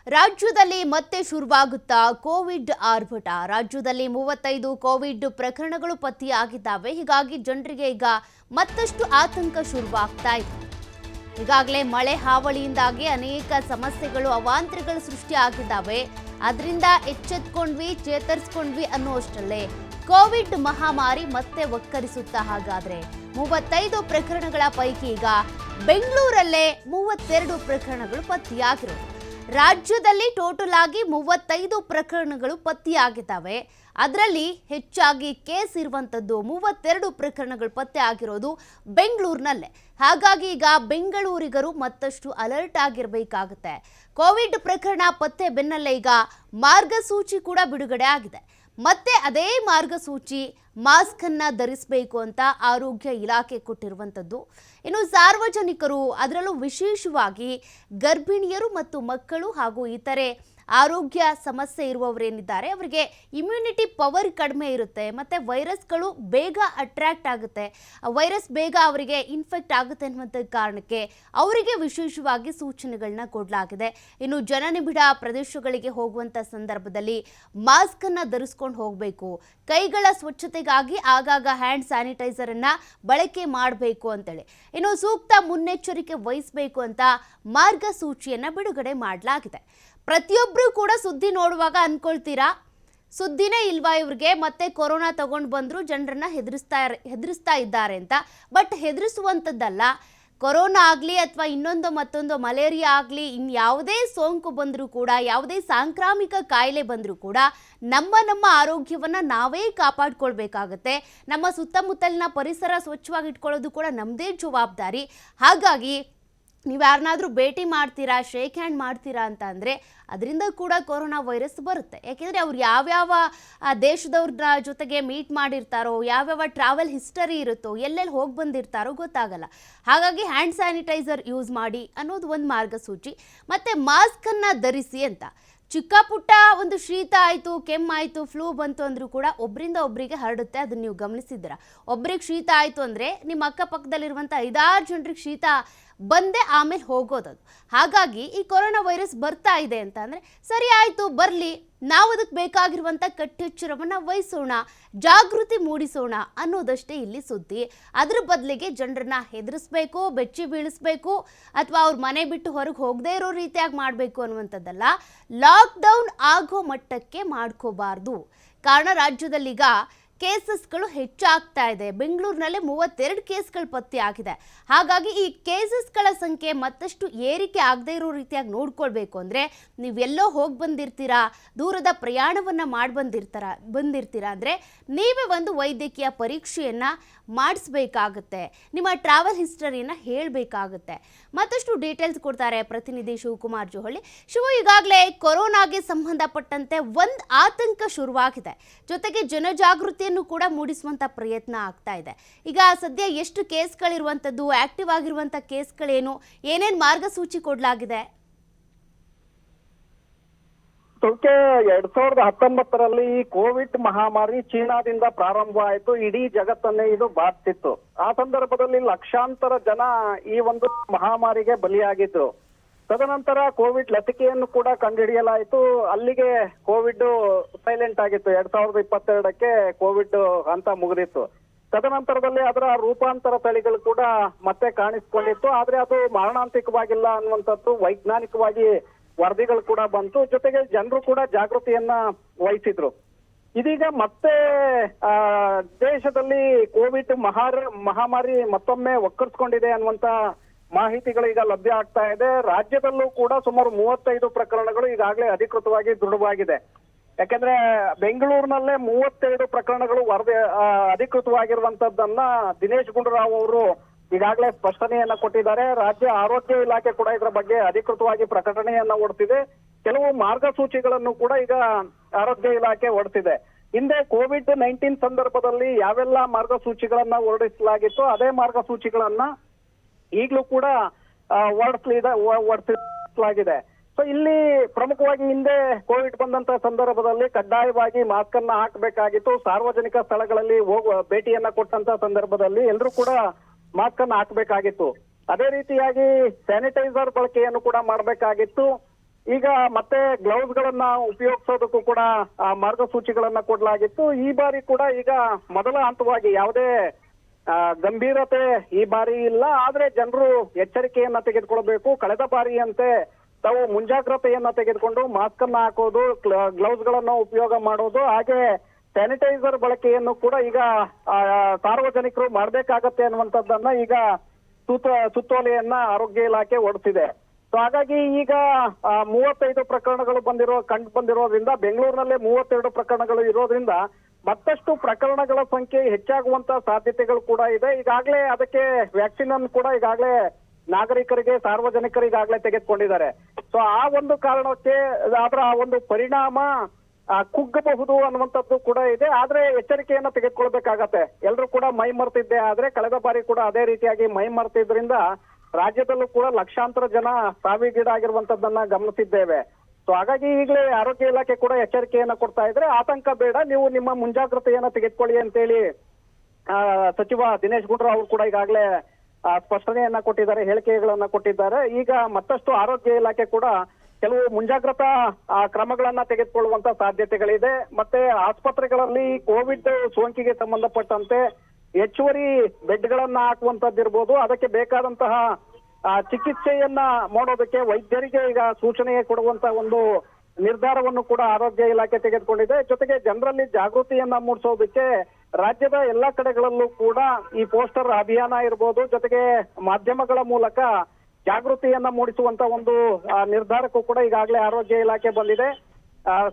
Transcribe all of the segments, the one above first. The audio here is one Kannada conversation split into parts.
ರಾಜ್ಯದಲ್ಲಿ ಮತ್ತೆ ಶುರುವಾಗುತ್ತಾ ಕೋವಿಡ್ ಆರ್ಭಟ. ರಾಜ್ಯದಲ್ಲಿ 35 ಕೋವಿಡ್ ಪ್ರಕರಣಗಳು ಪತ್ತೆಯಾಗಿದ್ದಾವೆ. ಹೀಗಾಗಿ ಜನರಿಗೆ ಈಗ ಮತ್ತಷ್ಟು ಆತಂಕ ಶುರುವಾಗ್ತಾ ಇದೆ. ಈಗಾಗಲೇ ಮಳೆ ಹಾವಳಿಯಿಂದಾಗಿ ಅನೇಕ ಸಮಸ್ಯೆಗಳು ಅವಾಂತರಗಳು ಸೃಷ್ಟಿಯಾಗಿದ್ದಾವೆ. ಅದರಿಂದ ಎಚ್ಚೆತ್ಕೊಂಡ್ವಿ, ಚೇತರಿಸ್ಕೊಂಡ್ವಿ ಅನ್ನುವಷ್ಟರಲ್ಲೇ ಕೋವಿಡ್ ಮಹಾಮಾರಿ ಮತ್ತೆ ಒಕ್ಕರಿಸುತ್ತಾ. ಹಾಗಾದ್ರೆ 35 ಪ್ರಕರಣಗಳ ಪೈಕಿ ಈಗ ಬೆಂಗಳೂರಲ್ಲೇ 32 ಪ್ರಕರಣಗಳು ಪತ್ತೆಯಾಗಿರೋದು. ರಾಜ್ಯದಲ್ಲಿ ಟೋಟಲ್ ಆಗಿ 35 ಪ್ರಕರಣಗಳು ಪತ್ತೆಯಾಗಿದ್ದಾವೆ. ಅದರಲ್ಲಿ ಹೆಚ್ಚಾಗಿ ಕೇಸ್ ಇರುವಂಥದ್ದು 32 ಪ್ರಕರಣಗಳು ಪತ್ತೆ ಆಗಿರೋದು ಬೆಂಗಳೂರಿನಲ್ಲೇ. ಹಾಗಾಗಿ ಈಗ ಬೆಂಗಳೂರಿಗರು ಮತ್ತಷ್ಟು ಅಲರ್ಟ್ ಆಗಿರಬೇಕಾಗುತ್ತೆ. ಕೋವಿಡ್ ಪ್ರಕರಣ ಪತ್ತೆ ಬೆನ್ನಲ್ಲೇ ಈಗ ಮಾರ್ಗಸೂಚಿ ಕೂಡ ಬಿಡುಗಡೆ ಆಗಿದೆ. ಮತ್ತೆ ಅದೇ ಮಾರ್ಗಸೂಚಿ ಮಾಸ್ಕ್ ಅನ್ನ ಧರಿಸಬೇಕು ಅಂತ ಆರೋಗ್ಯ ಇಲಾಖೆ ಕೊಟ್ಟಿರುವಂಥದ್ದು. ಇನ್ನು ಸಾರ್ವಜನಿಕರು, ಅದರಲ್ಲೂ ವಿಶೇಷವಾಗಿ ಗರ್ಭಿಣಿಯರು ಮತ್ತು ಮಕ್ಕಳು ಹಾಗೂ ಇತರೆ ಆರೋಗ್ಯ ಸಮಸ್ಯೆ ಇರುವವರೇನಿದ್ದಾರೆ ಅವರಿಗೆ ಇಮ್ಯುನಿಟಿ ಪವರ್ ಕಡಿಮೆ ಇರುತ್ತೆ ಮತ್ತು ವೈರಸ್ಗಳು ಬೇಗ ಅಟ್ರಾಕ್ಟ್ ಆಗುತ್ತೆ, ವೈರಸ್ ಬೇಗ ಅವರಿಗೆ ಇನ್ಫೆಕ್ಟ್ ಆಗುತ್ತೆ ಅನ್ನುವಂಥ ಕಾರಣಕ್ಕೆ ಅವರಿಗೆ ವಿಶೇಷವಾಗಿ ಸೂಚನೆಗಳನ್ನ ಕೊಡಲಾಗಿದೆ. ಇನ್ನು ಜನನಿಬಿಡ ಪ್ರದೇಶಗಳಿಗೆ ಹೋಗುವಂಥ ಸಂದರ್ಭದಲ್ಲಿ ಮಾಸ್ಕನ್ನು ಧರಿಸ್ಕೊಂಡು ಹೋಗಬೇಕು, ಕೈಗಳ ಸ್ವಚ್ಛತೆಗಾಗಿ ಆಗಾಗ ಹ್ಯಾಂಡ್ ಸ್ಯಾನಿಟೈಸರನ್ನು ಬಳಕೆ ಮಾಡಬೇಕು ಅಂತೇಳಿ, ಇನ್ನು ಸೂಕ್ತ ಮುನ್ನೆಚ್ಚರಿಕೆ ವಹಿಸಬೇಕು ಅಂತ ಮಾರ್ಗಸೂಚಿಯನ್ನು ಬಿಡುಗಡೆ ಮಾಡಲಾಗಿದೆ. ಪ್ರತಿಯೊಬ್ಬರು ಕೂಡ ಸುದ್ದಿ ನೋಡುವಾಗ ಅನ್ಕೊಳ್ತೀರಾ, ಸುದ್ದಿನೇ ಇಲ್ವಾ ಇವ್ರಿಗೆ, ಮತ್ತೆ ಕೊರೋನಾ ತಗೊಂಡು ಬಂದ್ರು ಜನರನ್ನ ಹೆದರಿಸ್ತಾ ಇದ್ದಾರೆ ಅಂತ. ಬಟ್ ಹೆದರಿಸುವಂಥದ್ದಲ್ಲ. ಕೊರೋನಾ ಆಗಲಿ ಅಥವಾ ಇನ್ನೊಂದು ಮತ್ತೊಂದು ಮಲೇರಿಯಾ ಆಗಲಿ, ಇನ್ಯಾವುದೇ ಸೋಂಕು ಬಂದರೂ ಕೂಡ, ಯಾವುದೇ ಸಾಂಕ್ರಾಮಿಕ ಕಾಯಿಲೆ ಬಂದರೂ ಕೂಡ ನಮ್ಮ ಆರೋಗ್ಯವನ್ನು ನಾವೇ ಕಾಪಾಡ್ಕೊಳ್ಬೇಕಾಗತ್ತೆ. ನಮ್ಮ ಸುತ್ತಮುತ್ತಲಿನ ಪರಿಸರ ಸ್ವಚ್ಛವಾಗಿ ಇಟ್ಕೊಳ್ಳೋದು ಕೂಡ ನಮ್ಮದೇ ಜವಾಬ್ದಾರಿ. ಹಾಗಾಗಿ ನೀವು ಯಾರನ್ನಾದರೂ ಭೇಟಿ ಮಾಡ್ತೀರಾ, ಶೇಕ್ ಹ್ಯಾಂಡ್ ಮಾಡ್ತೀರಾ ಅಂತ ಅಂದರೆ ಅದರಿಂದ ಕೂಡ ಕೊರೋನಾ ವೈರಸ್ ಬರುತ್ತೆ. ಯಾಕೆಂದರೆ ಅವ್ರು ಯಾವ್ಯಾವ ದೇಶದವ್ರ ಜೊತೆಗೆ ಮೀಟ್ ಮಾಡಿರ್ತಾರೋ, ಯಾವ್ಯಾವ ಟ್ರಾವೆಲ್ ಹಿಸ್ಟರಿ ಇರುತ್ತೋ, ಎಲ್ಲೆಲ್ಲಿ ಹೋಗಿ ಬಂದಿರ್ತಾರೋ ಗೊತ್ತಾಗಲ್ಲ. ಹಾಗಾಗಿ ಹ್ಯಾಂಡ್ ಸ್ಯಾನಿಟೈಸರ್ ಯೂಸ್ ಮಾಡಿ ಅನ್ನೋದು ಒಂದು ಮಾರ್ಗಸೂಚಿ. ಮತ್ತು ಮಾಸ್ಕನ್ನು ಧರಿಸಿ ಅಂತ. ಚಿಕ್ಕ ಪುಟ್ಟ ಒಂದು ಶೀತ ಆಯಿತು, ಕೆಮ್ಮಾಯಿತು, ಫ್ಲೂ ಬಂತು ಅಂದರೂ ಕೂಡ ಒಬ್ಬರಿಂದ ಒಬ್ಬರಿಗೆ ಹರಡುತ್ತೆ. ಅದನ್ನು ನೀವು ಗಮನಿಸಿದ್ದೀರಾ? ಒಬ್ಬರಿಗೆ ಶೀತ ಆಯಿತು ಅಂದರೆ ನಿಮ್ಮ ಅಕ್ಕಪಕ್ಕದಲ್ಲಿರುವಂಥ 5-6 ಜನರಿಗೆ ಶೀತ ಬಂದೇ ಆಮೇಲೆ ಹೋಗೋದದು. ಹಾಗಾಗಿ ಈ ಕೊರೋನಾ ವೈರಸ್ ಬರ್ತಾ ಇದೆ ಅಂತ ಅಂದರೆ ಸರಿ ಆಯಿತು, ಬರಲಿ, ನಾವು ಅದಕ್ಕೆ ಬೇಕಾಗಿರುವಂಥ ಕಟ್ಟೆಚ್ಚರವನ್ನು ವಹಿಸೋಣ, ಜಾಗೃತಿ ಮೂಡಿಸೋಣ ಅನ್ನೋದಷ್ಟೇ ಇಲ್ಲಿ ಸುದ್ದಿ. ಅದ್ರ ಬದಲಿಗೆ ಜನರನ್ನ ಹೆದರಿಸ್ಬೇಕು, ಬೆಚ್ಚಿ ಬೀಳಿಸ್ಬೇಕು, ಅಥವಾ ಅವ್ರ ಮನೆ ಬಿಟ್ಟು ಹೊರಗೆ ಹೋಗದೇ ಇರೋ ರೀತಿಯಾಗಿ ಮಾಡಬೇಕು ಅನ್ನುವಂಥದ್ದಲ್ಲ. ಲಾಕ್ಡೌನ್ ಆಗೋ ಮಟ್ಟಕ್ಕೆ ಮಾಡ್ಕೋಬಾರ್ದು. ಕಾರಣ ರಾಜ್ಯದಲ್ಲೀಗ ಕೇಸಸ್ಗಳು ಹೆಚ್ಚಾಗ್ತಾ ಇದೆ. ಬೆಂಗಳೂರಿನಲ್ಲೇ 32 ಕೇಸ್ಗಳು ಪತ್ತೆ ಆಗಿದೆ. ಹಾಗಾಗಿ ಈ ಕೇಸಸ್ಗಳ ಸಂಖ್ಯೆ ಮತ್ತಷ್ಟು ಏರಿಕೆ ಆಗದೇ ಇರೋ ರೀತಿಯಾಗಿ ನೋಡ್ಕೊಳ್ಬೇಕು ಅಂದರೆ ನೀವೆಲ್ಲೋ ಹೋಗಿ ಬಂದಿರ್ತೀರಾ, ದೂರದ ಪ್ರಯಾಣವನ್ನು ಮಾಡಿ ಬಂದಿರ್ತೀರಾ ಅಂದರೆ ನೀವೇ ಒಂದು ವೈದ್ಯಕೀಯ ಪರೀಕ್ಷೆಯನ್ನು ಮಾಡಿಸ್ಬೇಕಾಗುತ್ತೆ, ನಿಮ್ಮ ಟ್ರಾವೆಲ್ ಹಿಸ್ಟರಿಯನ್ನು ಹೇಳಬೇಕಾಗುತ್ತೆ. ಮತ್ತಷ್ಟು ಡೀಟೇಲ್ಸ್ ಕೊಡ್ತಾರೆ ಪ್ರತಿನಿಧಿ ಶಿವಕುಮಾರ್ ಜೋಹಳ್ಳಿ. ಈಗಾಗಲೇ ಕೊರೋನಾಗೆ ಸಂಬಂಧಪಟ್ಟಂತೆ ಒಂದು ಆತಂಕ ಶುರುವಾಗಿದೆ, ಜೊತೆಗೆ ಜನಜಾಗೃತಿಯನ್ನು ಕೂಡ ಮೂಡಿಸುವಂತ ಪ್ರಯತ್ನ ಆಗ್ತಾ ಇದೆ. ಈಗ ಸದ್ಯ ಎಷ್ಟು ಕೇಸ್ಗಳಿರುವಂಥದ್ದು, ಆಕ್ಟಿವ್ ಆಗಿರುವಂಥ ಕೇಸ್ಗಳೇನು, ಏನೇನು ಮಾರ್ಗಸೂಚಿ ಕೊಡಲಾಗಿದೆ? ತುರ್ಕೆ 2019ರಲ್ಲಿ ಕೋವಿಡ್ ಮಹಾಮಾರಿ ಚೀನಾದಿಂದ ಪ್ರಾರಂಭ ಆಯಿತು. ಇಡೀ ಜಗತ್ತನ್ನೇ ಇದು ಬಾಧಿಸಿತ್ತು. ಆ ಸಂದರ್ಭದಲ್ಲಿ ಲಕ್ಷಾಂತರ ಜನ ಈ ಒಂದು ಮಹಾಮಾರಿಗೆ ಬಲಿಯಾಗಿದ್ರು. ತದನಂತರ ಕೋವಿಡ್ ಲಸಿಕೆಯನ್ನು ಕೂಡ ಕಂಡುಹಿಡಿಯಲಾಯಿತು. ಅಲ್ಲಿಗೆ ಕೋವಿಡ್ ಸೈಲೆಂಟ್ ಆಗಿತ್ತು. 2022ಕ್ಕೆ ಕೋವಿಡ್ ಅಂತ ಮುಗಿದಿತ್ತು. ತದನಂತರದಲ್ಲಿ ಅದರ ರೂಪಾಂತರ ತಳಿಗಳು ಕೂಡ ಮತ್ತೆ ಕಾಣಿಸ್ಕೊಂಡಿತ್ತು. ಆದ್ರೆ ಅದು ಮಾರಣಾಂತಿಕವಾಗಿಲ್ಲ ಅನ್ನುವಂಥದ್ದು ವೈಜ್ಞಾನಿಕವಾಗಿ ವರದಿಗಳು ಕೂಡ ಬಂತು. ಜೊತೆಗೆ ಜನರು ಕೂಡ ಜಾಗೃತಿಯನ್ನ ವಹಿಸಿದ್ರು. ಇದೀಗ ಮತ್ತೆ ದೇಶದಲ್ಲಿ ಕೋವಿಡ್ ಮಹಾಮಾರಿ ಮತ್ತೊಮ್ಮೆ ಒಕ್ಕರ್ಸ್ಕೊಂಡಿದೆ ಅನ್ನುವಂತ ಮಾಹಿತಿಗಳು ಈಗ ಲಭ್ಯ ಆಗ್ತಾ ಇದೆ. ರಾಜ್ಯದಲ್ಲೂ ಕೂಡ ಸುಮಾರು 35 ಪ್ರಕರಣಗಳು ಈಗಾಗಲೇ ಅಧಿಕೃತವಾಗಿ ದೃಢವಾಗಿದೆ. ಯಾಕೆಂದ್ರೆ ಬೆಂಗಳೂರಿನಲ್ಲೇ 32 ಪ್ರಕರಣಗಳು ವರದಿ ಅಧಿಕೃತವಾಗಿರುವಂತದ್ದನ್ನ ದಿನೇಶ್ ಗುಂಡೂರಾವ್ ಅವರು ಈಗಾಗಲೇ ಸ್ಪಷ್ಟನೆಯನ್ನ ಕೊಟ್ಟಿದ್ದಾರೆ. ರಾಜ್ಯ ಆರೋಗ್ಯ ಇಲಾಖೆ ಕೂಡ ಇದರ ಬಗ್ಗೆ ಅಧಿಕೃತವಾಗಿ ಪ್ರಕಟಣೆಯನ್ನ ಹೊರಡಿಸಿದೆ. ಕೆಲವು ಮಾರ್ಗಸೂಚಿಗಳನ್ನು ಕೂಡ ಈಗ ಆರೋಗ್ಯ ಇಲಾಖೆ ಹೊರಡಿಸಿದೆ. ಹಿಂದೆ COVID-19 ಸಂದರ್ಭದಲ್ಲಿ ಯಾವೆಲ್ಲ ಮಾರ್ಗಸೂಚಿಗಳನ್ನ ಹೊರಡಿಸಲಾಗಿತ್ತು ಅದೇ ಮಾರ್ಗಸೂಚಿಗಳನ್ನ ಈಗಲೂ ಕೂಡ ಹೊರಡಿಸಲಾಗಿದೆ. ಸೊ ಇಲ್ಲಿ ಪ್ರಮುಖವಾಗಿ ಹಿಂದೆ ಕೋವಿಡ್ ಬಂದಂತ ಸಂದರ್ಭದಲ್ಲಿ ಕಡ್ಡಾಯವಾಗಿ ಮಾಸ್ಕ್ ಅನ್ನ ಹಾಕಬೇಕಾಗಿತ್ತು. ಸಾರ್ವಜನಿಕ ಸ್ಥಳಗಳಲ್ಲಿ ಭೇಟಿಯನ್ನ ಕೊಟ್ಟಂತ ಸಂದರ್ಭದಲ್ಲಿ ಎಲ್ಲರೂ ಕೂಡ ಮಾಸ್ಕ್ ಅನ್ನ ಹಾಕಬೇಕಾಗಿತ್ತು. ಅದೇ ರೀತಿಯಾಗಿ ಸ್ಯಾನಿಟೈಸರ್ ಬಳಕೆಯನ್ನು ಕೂಡ ಮಾಡಬೇಕಾಗಿತ್ತು. ಈಗ ಮತ್ತೆ ಗ್ಲೌಸ್ ಗಳನ್ನ ಉಪಯೋಗಿಸೋದಕ್ಕೂ ಕೂಡ ಮಾರ್ಗಸೂಚಿಗಳನ್ನ ಕೊಡಲಾಗಿತ್ತು. ಈ ಬಾರಿ ಕೂಡ ಈಗ ಮೊದಲ ಹಂತವಾಗಿ ಯಾವುದೇ ಗಂಭೀರತೆ ಈ ಬಾರಿ ಇಲ್ಲ. ಆದ್ರೆ ಜನರು ಎಚ್ಚರಿಕೆಯನ್ನ ತೆಗೆದುಕೊಳ್ಬೇಕು. ಕಳೆದ ಬಾರಿಯಂತೆ ತಾವು ಮುಂಜಾಗ್ರತೆಯನ್ನ ತೆಗೆದುಕೊಂಡು ಮಾಸ್ಕ್ ಅನ್ನ ಹಾಕೋದು, ಗ್ಲೌಸ್ ಗಳನ್ನ ಉಪಯೋಗ ಮಾಡೋದು, ಹಾಗೆ ಸ್ಯಾನಿಟೈಸರ್ ಬಳಕೆಯನ್ನು ಕೂಡ ಈಗ ಸಾರ್ವಜನಿಕರು ಮಾಡ್ಬೇಕಾಗತ್ತೆ ಅನ್ನುವಂಥದ್ದನ್ನ ಈಗ ಸುತ್ತೋಲೆಯನ್ನ ಆರೋಗ್ಯ ಇಲಾಖೆ ಹೊರಡಿಸಿದೆ. ಸೊ ಹಾಗಾಗಿ ಈಗ 35 ಪ್ರಕರಣಗಳು ಕಂಡು ಬಂದಿರೋದ್ರಿಂದ, ಬೆಂಗಳೂರಿನಲ್ಲೇ 32 ಪ್ರಕರಣಗಳು ಇರೋದ್ರಿಂದ ಮತ್ತಷ್ಟು ಪ್ರಕರಣಗಳ ಸಂಖ್ಯೆ ಹೆಚ್ಚಾಗುವಂತ ಸಾಧ್ಯತೆಗಳು ಕೂಡ ಇದೆ. ಈಗಾಗಲೇ ಅದಕ್ಕೆ ವ್ಯಾಕ್ಸಿನ್ ಅನ್ನು ಕೂಡ ಈಗಾಗಲೇ ನಾಗರಿಕರಿಗೆ, ಸಾರ್ವಜನಿಕರಿಗಾಗಲೇ ತೆಗೆದುಕೊಂಡಿದ್ದಾರೆ. ಸೊ ಆ ಒಂದು ಕಾರಣಕ್ಕೆ ಅದರ ಒಂದು ಪರಿಣಾಮ ಕುಗ್ಗಬಹುದು ಅನ್ನುವಂಥದ್ದು ಕೂಡ ಇದೆ. ಆದ್ರೆ ಎಚ್ಚರಿಕೆಯನ್ನ ತೆಗೆದುಕೊಳ್ಬೇಕಾಗತ್ತೆ. ಎಲ್ಲರೂ ಕೂಡ ಮೈ ಮರ್ತಿದ್ದೆ. ಆದ್ರೆ ಕಳೆದ ಬಾರಿ ಕೂಡ ಅದೇ ರೀತಿಯಾಗಿ ಮೈ ಮರ್ತಿದ್ರಿಂದ ರಾಜ್ಯದಲ್ಲೂ ಕೂಡ ಲಕ್ಷಾಂತರ ಜನ ಸಾವಿಗೀಡಾಗಿರುವಂತದ್ದನ್ನ ಗಮನಿಸಿದ್ದೇವೆ. ಸೊ ಹಾಗಾಗಿ ಈಗಲೇ ಆರೋಗ್ಯ ಇಲಾಖೆ ಕೂಡ ಎಚ್ಚರಿಕೆಯನ್ನ ಕೊಡ್ತಾ ಇದ್ರೆ ಆತಂಕ ಬೇಡ, ನೀವು ನಿಮ್ಮ ಮುಂಜಾಗ್ರತೆಯನ್ನ ತೆಗೆದುಕೊಳ್ಳಿ ಅಂತೇಳಿ ಸಚಿವ ದಿನೇಶ್ ಗುಂಡೂರಾವ್ ಅವರು ಕೂಡ ಈಗಾಗಲೇ ಸ್ಪಷ್ಟನೆಯನ್ನ ಕೊಟ್ಟಿದ್ದಾರೆ, ಹೇಳಿಕೆಗಳನ್ನ ಕೊಟ್ಟಿದ್ದಾರೆ. ಈಗ ಮತ್ತಷ್ಟು ಆರೋಗ್ಯ ಇಲಾಖೆ ಕೂಡ ಕೆಲವು ಮುಂಜಾಗ್ರತಾ ಕ್ರಮಗಳನ್ನ ತೆಗೆದುಕೊಳ್ಳುವಂತ ಸಾಧ್ಯತೆಗಳಿದೆ. ಮತ್ತೆ ಆಸ್ಪತ್ರೆಗಳಲ್ಲಿ ಕೋವಿಡ್ ಸೋಂಕಿಗೆ ಸಂಬಂಧಪಟ್ಟಂತೆ ಹೆಚ್ಚುವರಿ ಬೆಡ್ಗಳನ್ನ ಹಾಕುವಂತದ್ದಿರ್ಬೋದು, ಅದಕ್ಕೆ ಬೇಕಾದಂತಹ ಚಿಕಿತ್ಸೆಯನ್ನ ಮಾಡೋದಕ್ಕೆ ವೈದ್ಯರಿಗೆ ಈಗ ಸೂಚನೆ ಕೊಡುವಂತ ಒಂದು ನಿರ್ಧಾರವನ್ನು ಕೂಡ ಆರೋಗ್ಯ ಇಲಾಖೆ ತೆಗೆದುಕೊಂಡಿದೆ. ಜೊತೆಗೆ ಜನರಲ್ಲಿ ಜಾಗೃತಿಯನ್ನ ಮೂಡಿಸೋದಕ್ಕೆ ರಾಜ್ಯದ ಎಲ್ಲಾ ಕಡೆಗಳಲ್ಲೂ ಕೂಡ ಈ ಪೋಸ್ಟರ್ ಅಭಿಯಾನ ಇರ್ಬೋದು, ಜೊತೆಗೆ ಮಾಧ್ಯಮಗಳ ಮೂಲಕ ಜಾಗೃತಿಯನ್ನ ಮೂಡಿಸುವಂತ ಒಂದು ನಿರ್ಧಾರಕ್ಕೂ ಕೂಡ ಈಗಾಗಲೇ ಆರೋಗ್ಯ ಇಲಾಖೆ ಬಂದಿದೆ.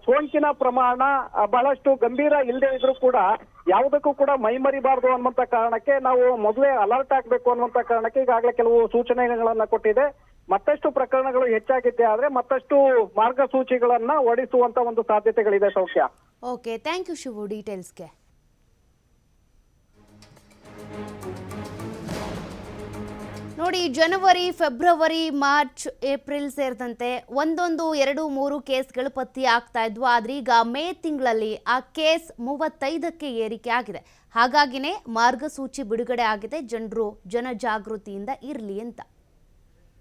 ಸೋಂಕಿನ ಪ್ರಮಾಣ ಬಹಳಷ್ಟು ಗಂಭೀರ ಇಲ್ಲದೆ ಇದ್ರೂ ಕೂಡ ಯಾವುದಕ್ಕೂ ಕೂಡ ಮೈಮರಿಬಾರದು ಅನ್ನುವಂತ ಕಾರಣಕ್ಕೆ ನಾವು ಮೊದಲೇ ಅಲರ್ಟ್ ಆಗ್ಬೇಕು ಅನ್ನುವಂತ ಕಾರಣಕ್ಕೆ ಈಗಾಗಲೇ ಕೆಲವು ಸೂಚನೆಗಳನ್ನ ಕೊಟ್ಟಿದೆ. ಮತ್ತಷ್ಟು ಪ್ರಕರಣಗಳು ಹೆಚ್ಚಾಗಿದ್ದೆ ಆದ್ರೆ ಮತ್ತಷ್ಟು ಮಾರ್ಗಸೂಚಿಗಳನ್ನ ಹೊರಡಿಸುವಂತ ಒಂದು ಸಾಧ್ಯತೆಗಳಿದೆ. ಸೌಖ್ಯ. ಓಕೆ, ಥ್ಯಾಂಕ್ ಯು ಶಿವು ಡೀಟೇಲ್ಸ್ಗೆ. ನೋಡಿ, ಜನವರಿ, ಫೆಬ್ರವರಿ, ಮಾರ್ಚ್, ಏಪ್ರಿಲ್ ಸೇರಿದಂತೆ 1, 2, 3 ಕೇಸ್ಗಳು ಪತ್ತೆ ಆಗ್ತಾ ಇದ್ವು. ಆದ್ರೆ ಈಗ ಮೇ ತಿಂಗಳಲ್ಲಿ ಆ ಕೇಸ್ 35ಕ್ಕೆ ಏರಿಕೆ ಆಗಿದೆ. ಹಾಗಾಗಿನೇ ಮಾರ್ಗಸೂಚಿ ಬಿಡುಗಡೆ ಆಗಿದೆ. ಜನರು ಜನಜಾಗೃತಿಯಿಂದ ಇರಲಿ ಅಂತ.